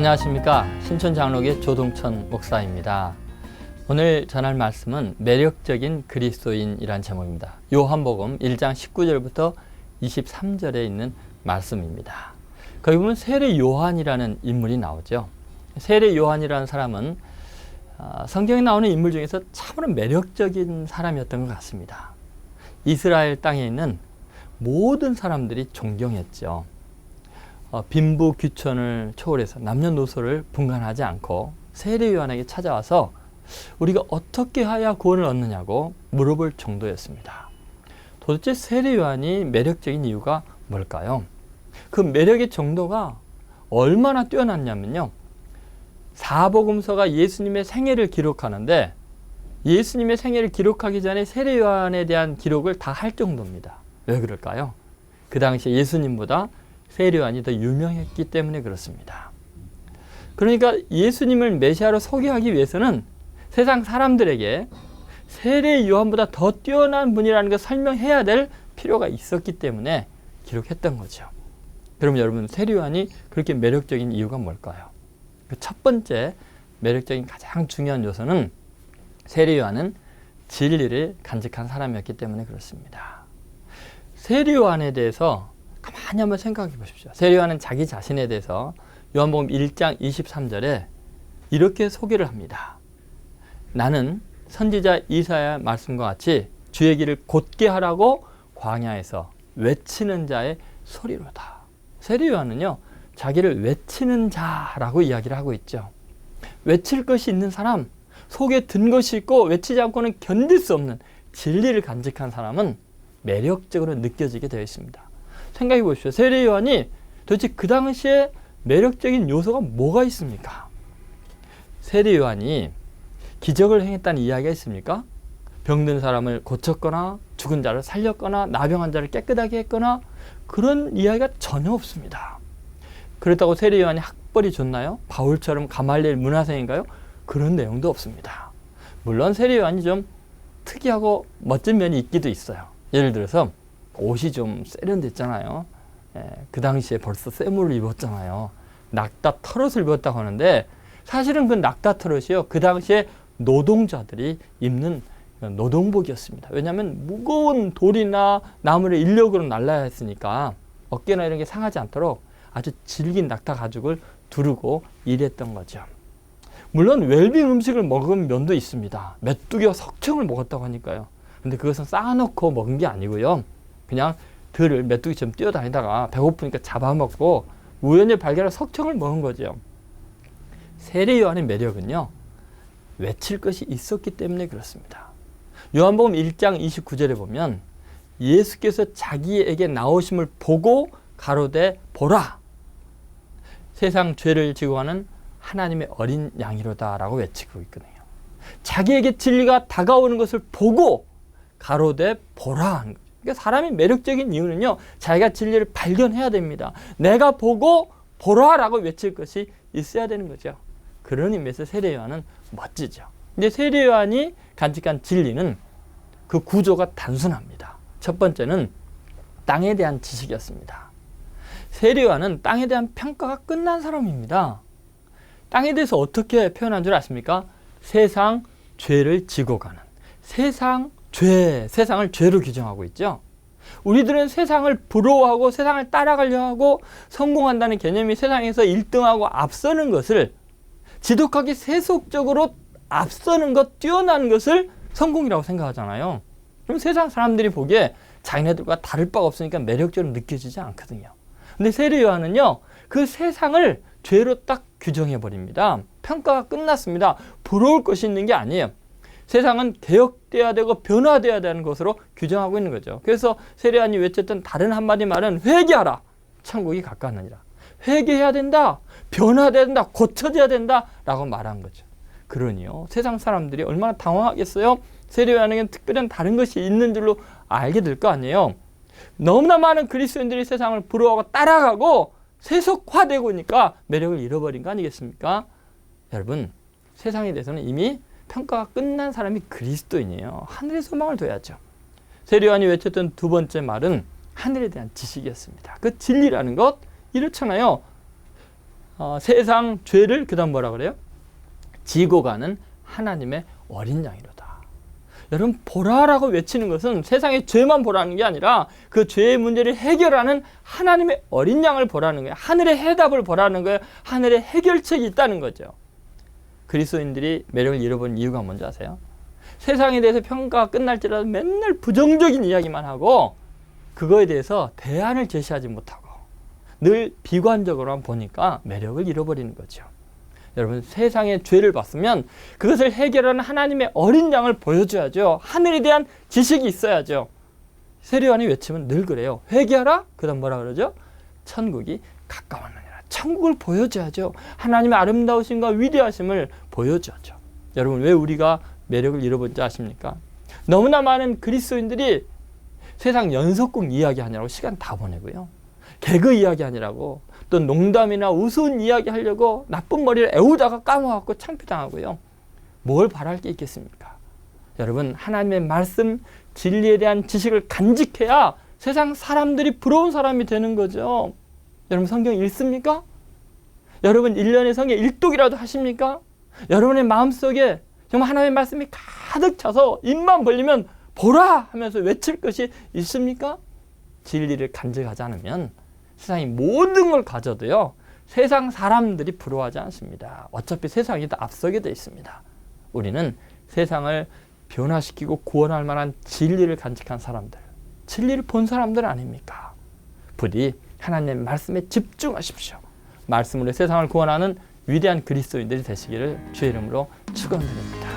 안녕하십니까. 신촌장로교회 조동천 목사입니다. 오늘 전할 말씀은 매력적인 그리스도인이란 제목입니다. 요한복음 1장 19절부터 23절에 있는 말씀입니다. 거기 보면 세례 요한이라는 인물이 나오죠. 세례 요한이라는 사람은 성경에 나오는 인물 중에서 참으로 매력적인 사람이었던 것 같습니다. 이스라엘 땅에 있는 모든 사람들이 존경했죠. 빈부귀천을 초월해서 남녀노소를 분간하지 않고 세례 요한에게 찾아와서 우리가 어떻게 해야 구원을 얻느냐고 물어볼 정도였습니다. 도대체 세례 요한이 매력적인 이유가 뭘까요? 그 매력의 정도가 얼마나 뛰어났냐면요, 사복음서가 예수님의 생애를 기록하는데 예수님의 생애를 기록하기 전에 세례 요한에 대한 기록을 다 할 정도입니다. 왜 그럴까요? 그 당시에 예수님보다 세례 요한이 더 유명했기 때문에 그렇습니다. 그러니까 예수님을 메시아로 소개하기 위해서는 세상 사람들에게 세례 요한보다 더 뛰어난 분이라는 걸 설명해야 될 필요가 있었기 때문에 기록했던 거죠. 그럼 여러분, 세례 요한이 그렇게 매력적인 이유가 뭘까요? 그 첫 번째 매력적인 가장 중요한 요소는 세례 요한은 진리를 간직한 사람이었기 때문에 그렇습니다. 세례 요한에 대해서 가만히 한번 생각해 보십시오. 세례 요한은 자기 자신에 대해서 요한복음 1장 23절에 이렇게 소개를 합니다. 나는 선지자 이사야의 말씀과 같이 주의 길을 곧게 하라고 광야에서 외치는 자의 소리로다. 세례 요한은요, 자기를 외치는 자라고 이야기를 하고 있죠. 외칠 것이 있는 사람, 속에 든 것이 있고 외치지 않고는 견딜 수 없는 진리를 간직한 사람은 매력적으로 느껴지게 되어 있습니다. 생각해 보십시오. 세례 요한이 도대체 그 당시에 매력적인 요소가 뭐가 있습니까? 세례 요한이 기적을 행했다는 이야기가 있습니까? 병든 사람을 고쳤거나 죽은 자를 살렸거나 나병한 자를 깨끗하게 했거나 그런 이야기가 전혀 없습니다. 그렇다고 세례 요한이 학벌이 좋나요? 바울처럼 가말리엘 문화생인가요? 그런 내용도 없습니다. 물론 세례 요한이 좀 특이하고 멋진 면이 있기도 있어요. 예를 들어서 옷이 좀 세련됐잖아요. 그 당시에 벌써 쇠물을 입었잖아요. 낙타 털옷을 입었다고 하는데 사실은 그 낙타 털옷이요, 그 당시에 노동자들이 입는 노동복이었습니다. 왜냐하면 무거운 돌이나 나무를 인력으로 날라야 했으니까 어깨나 이런 게 상하지 않도록 아주 질긴 낙타 가죽을 두르고 일했던 거죠. 물론 웰빙 음식을 먹은 면도 있습니다. 메뚜기와 석청을 먹었다고 하니까요. 근데 그것은 쌓아놓고 먹은 게 아니고요, 그냥 들을 메뚜기처럼 뛰어다니다가 배고프니까 잡아먹고 우연히 발견한 석청을 먹은 거죠. 세례 요한의 매력은요, 외칠 것이 있었기 때문에 그렇습니다. 요한복음 1장 29절에 보면 예수께서 자기에게 나오심을 보고 가로되 보라, 세상 죄를 지고 가는 하나님의 어린 양이로다 라고 외치고 있거든요. 자기에게 진리가 다가오는 것을 보고 가로되 보라. 그러니까 사람이 매력적인 이유는요, 자기가 진리를 발견해야 됩니다. 내가 보고 보라라고 외칠 것이 있어야 되는 거죠. 그런 의미에서 세례 요한은 멋지죠. 근데 세례 요한이 간직한 진리는 그 구조가 단순합니다. 첫 번째는 땅에 대한 지식이었습니다. 세례 요한은 땅에 대한 평가가 끝난 사람입니다. 땅에 대해서 어떻게 표현한 줄 아십니까? 세상 죄를 지고 가는, 세상을 죄로 규정하고 있죠. 우리들은 세상을 부러워하고 세상을 따라가려 하고 성공한다는 개념이 세상에서 1등하고 앞서는 것을, 지독하게 세속적으로 앞서는 것, 뛰어난 것을 성공이라고 생각하잖아요. 그럼 세상 사람들이 보기에 자기네들과 다를 바가 없으니까 매력적으로 느껴지지 않거든요. 근데 세례 요한은요, 그 세상을 죄로 딱 규정해 버립니다. 평가가 끝났습니다. 부러울 것이 있는 게 아니에요. 세상은 개혁돼야 되고 변화돼야 되는 것으로 규정하고 있는 거죠. 그래서 세례 요한이 외쳤던 다른 한마디 말은 회개하라, 천국이 가까웠느니라. 회개해야 된다, 변화돼야 된다, 고쳐져야 된다 라고 말한 거죠. 그러니요, 세상 사람들이 얼마나 당황하겠어요? 세례 요한에게는 특별한 다른 것이 있는 줄로 알게 될 거 아니에요. 너무나 많은 그리스도인들이 세상을 부러워하고 따라가고 세속화되고 있으니까 매력을 잃어버린 거 아니겠습니까? 여러분, 세상에 대해서는 이미 평가가 끝난 사람이 그리스도인이에요. 하늘의 소망을 둬야죠. 세례 요한이 외쳤던 두 번째 말은 하늘에 대한 지식이었습니다. 그 진리라는 것, 이렇잖아요. 세상 죄를 그 다음 뭐라 그래요? 지고 가는 하나님의 어린 양이로다. 여러분, 보라라고 외치는 것은 세상의 죄만 보라는 게 아니라 그 죄의 문제를 해결하는 하나님의 어린 양을 보라는 거예요. 하늘의 해답을 보라는 거예요. 하늘의 해결책이 있다는 거죠. 그리스도인들이 매력을 잃어버린 이유가 뭔지 아세요? 세상에 대해서 평가가 끝날지라도 맨날 부정적인 이야기만 하고 그거에 대해서 대안을 제시하지 못하고 늘 비관적으로만 보니까 매력을 잃어버리는 거죠. 여러분, 세상의 죄를 봤으면 그것을 해결하는 하나님의 어린 양을 보여줘야죠. 하늘에 대한 지식이 있어야죠. 세례요한이 외치면 늘 그래요. 회개하라. 그 다음 뭐라 그러죠? 천국이 가까웠느니라. 천국을 보여줘야죠. 하나님의 아름다우심과 위대하심을 보여줘야죠. 여러분, 왜 우리가 매력을 잃어버린지 아십니까? 너무나 많은 그리스도인들이 세상 연속극 이야기하느라고 시간 다 보내고요. 개그 이야기하느라고 또 농담이나 우스운 이야기 하려고 나쁜 머리를 애우다가 까먹고 창피당하고요. 뭘 바랄 게 있겠습니까? 여러분, 하나님의 말씀, 진리에 대한 지식을 간직해야 세상 사람들이 부러운 사람이 되는 거죠. 여러분, 성경 읽습니까? 여러분, 1년에 성경 일독이라도 하십니까? 여러분의 마음속에 정말 하나님의 말씀이 가득 차서 입만 벌리면 보라 하면서 외칠 것이 있습니까? 진리를 간직하지 않으면 세상이 모든 걸 가져도요, 세상 사람들이 부러워하지 않습니다. 어차피 세상이 다 앞서게 되어 있습니다. 우리는 세상을 변화시키고 구원할 만한 진리를 간직한 사람들, 진리를 본 사람들 아닙니까? 부디 하나님의 말씀에 집중하십시오. 말씀으로 세상을 구원하는 위대한 그리스도인들이 되시기를 주의 이름으로 축원드립니다.